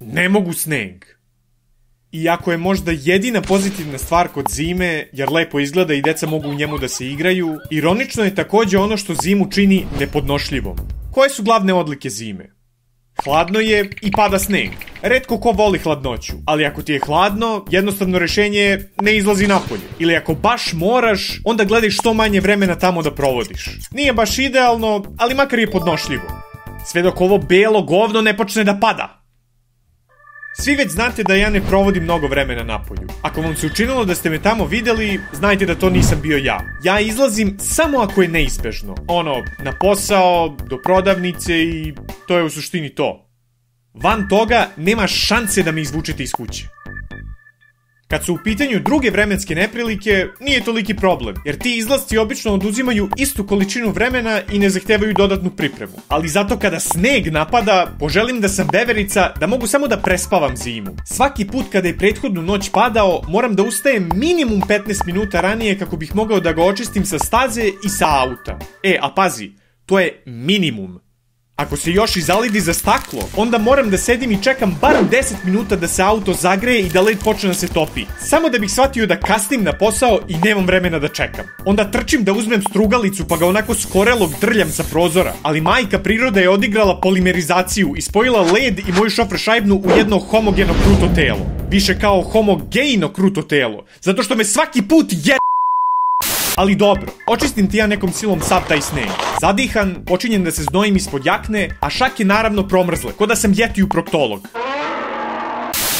Ne mogu sneg. Iako je možda jedina pozitivna stvar kod zime, jer lepo izgleda i deca mogu u njemu da se igraju, ironično je takođe ono što zimu čini nepodnošljivom. Koje su glavne odlike zime? Hladno je i pada sneg. Retko ko voli hladnoću, ali ako ti je hladno, jednostavno rešenje je ne izlazi napolje. Ili ako baš moraš, onda gledaj što manje vremena tamo da provodiš. Nije baš idealno, ali makar je podnošljivo. Sve dok ovo belo govno ne počne da pada. Svi već znate da ja ne provodim mnogo vremena napolju. Ako vam se učinilo da ste me tamo videli, znajte da to nisam bio ja. Ja izlazim samo ako je neizbežno. Na posao, do prodavnice i to je u suštini to. Van toga nema šanse da me izvučete iz kuće. Kad su u pitanju druge vremenske neprilike, nije toliki problem, jer ti izlasci obično oduzimaju istu količinu vremena i ne zahtevaju dodatnu pripremu. Ali zato kada sneg napada, poželim da sam veverica da mogu samo da prespavam zimu. Svaki put kada je prethodnu noć padao, moram da ustajem minimum 15 minuta ranije kako bih mogao da ga očistim sa staze i sa auta. A pazi, to je minimum. Ako se još i zalidi za staklo, onda moram da sedim i čekam bar 10 minuta da se auto zagreje i da led počne da se topi. Samo da bih shvatio da kasnim na posao i nemam vremena da čekam. Onda trčim da uzmem strugalicu pa ga onako skorelog drljam sa prozora. Ali majka priroda je odigrala polimerizaciju i spojila led i moju šofrešajbnu u jedno homogeno kruto telo. Više kao homogejno kruto telo. Zato što me svaki put Ali dobro, očistim ti ja nekom silom sav taj sneg. Zadihan, počinjem da se znojim ispod jakne, a šake naravno promrzle, ko da sam jetiju proktolog.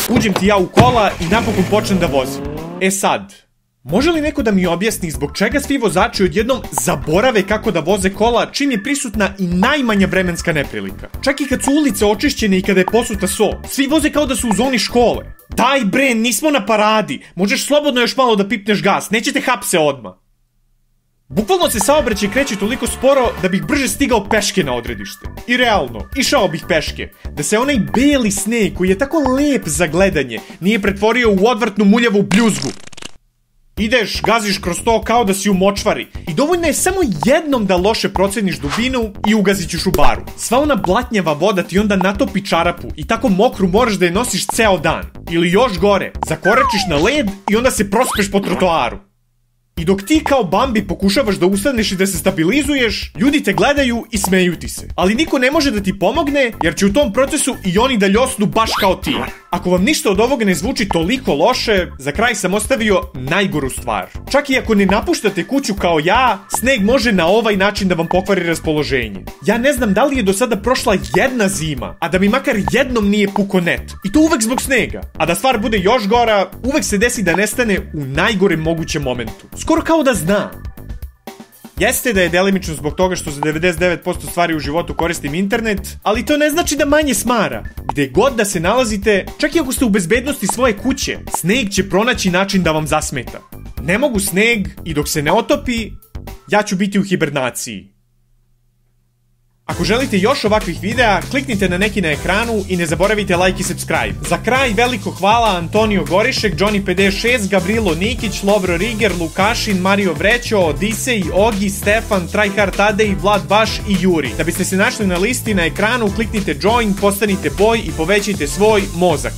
Uđem ti ja u kola i napokon počnem da vozim. Sad, može li neko da mi objasni zbog čega svi vozači odjednom zaborave kako da voze kola čim je prisutna i najmanja vremenska neprilika? Čak i kad su ulice očišćene i kada je posuta so, svi voze kao da su u zoni škole. Daj bre, nismo na paradi, možeš slobodno još malo da pipneš gas, nećete hapse odmah. Bukvalno se saobraćaj kreće toliko sporo da bih brže stigao peške na odredište. I realno, išao bih peške, da se onaj beli sneg koji je tako lep za gledanje nije pretvorio u odvrtnu muljavu bljuzgu. Ideš, gaziš kroz to kao da si u močvari i dovoljno je samo jednom da loše proceniš dubinu i ugazit ćeš u baru. Sva ona blatnjava voda ti onda natopi čarapu i tako mokru moraš da je nosiš ceo dan. Ili još gore, zakoračiš na led i onda se prospeš po trotoaru. I dok ti kao Bambi pokušavaš da ustaneš i da se stabilizuješ, ljudi te gledaju i smeju ti se. Ali niko ne može da ti pomogne, jer će u tom procesu i oni da ljosnu baš kao ti. Ako vam ništa od ovoga ne zvuči toliko loše, za kraj sam ostavio najgoru stvar. Čak i ako ne napuštate kuću kao ja, sneg može na ovaj način da vam pokvari raspoloženje. Ja ne znam da li je do sada prošla jedna zima, a da mi makar jednom nije puko net. I to uvek zbog snega. A da stvar bude još gora, uvek se desi da nestane u najgorem mogućem momentu. Skoro kao da zna. Jeste da je delimično zbog toga što za 99% stvari u životu koristim internet, ali to ne znači da manje smara. Gde god da se nalazite, čak i ako ste u bezbednosti svoje kuće, sneg će pronaći način da vam zasmeta. Ne mogu sneg i dok se ne otopi, ja ću biti u hibernaciji. Ako želite još ovakvih videa, kliknite na neki na ekranu i ne zaboravite like i subscribe. Za kraj veliko hvala Antonio Gorišek, Johnny56, Gavrilo Nikić, Lovro Riger, Lukašin, Mario Vrećo, Odisej, Ogi, Stefan, Tryhard Tadej, Vlad Baš i Juri. Da biste se našli na listi na ekranu, kliknite join, postanite boj i povećajte svoj mozak.